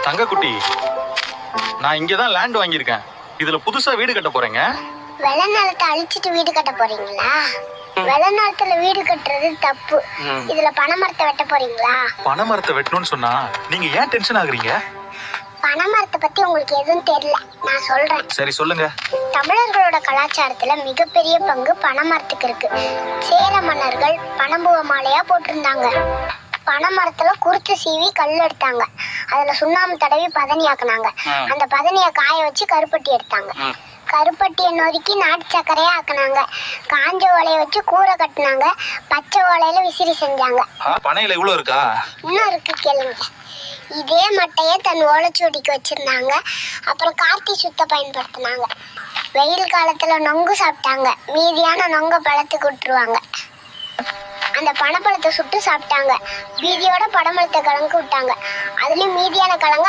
தங்கக்குட்டி, நான் இங்கதான் லேண்ட் வாங்கியிருக்கேன். இதுல புதுசா வீடு கட்ட போறேங்க. வெள்ள நிலத்தை அழிச்சிட்டு வீடு கட்ட போறீங்களா? வெள்ள நிலத்துல வீடு கட்டுறது தப்பு. இதுல பனைமரத்தை வெட்ட போறீங்களா? பனைமரத்தை வெட்டணும்னு சொன்னா நீங்க ஏன் டென்ஷன் ஆகுறீங்க? பனைமரத்தை பத்தி உங்களுக்கு எதுவும் தெரியல, நான் சொல்றேன். சரி சொல்லுங்க. தமிழர்களோட கலாச்சாரத்துல மிகப்பெரிய பங்கு பனைமரத்துக்கு இருக்கு. சேர மன்னர்கள் பனம்பூவ மாலையா போட்டிருந்தாங்க. பனைமரத்துல குருத்து சீவி கல் எடுத்தாங்க. அதுல சுண்ணாம்பு தடவி பதனி ஆக்குனாங்க. அந்த பதனிய காய வச்சு கருப்பட்டி எடுத்தாங்க. கருப்பட்டியை நொறுக்கி நாட்டு சக்கரையா ஆக்குனாங்க. காஞ்ச ஓலையை வச்சு கூரை கட்டினாங்க. பச்சை ஓலையில விசிறி செஞ்சாங்க. பனையில இவ்வளவு இருக்கா? இன்னும் இருக்கு, கேளுங்க. இதே மட்டைய தன் ஓலைச்சுவடிக்கு வச்சிருந்தாங்க. அப்புறம் கார்த்தி சுத்த பயன்படுத்தினாங்க. வெயில் காலத்துல நொங்கு சாப்பிட்டாங்க. மீதியான நொங்க பழத்துக்கு விட்டுருவாங்க. அந்த பனைப்பழத்தை சுட்டு சாப்பிட்டாங்க. மீதியோட பனைமரத்தை கலங்க விட்டாங்க. அதுலயும் மீதியான கலங்க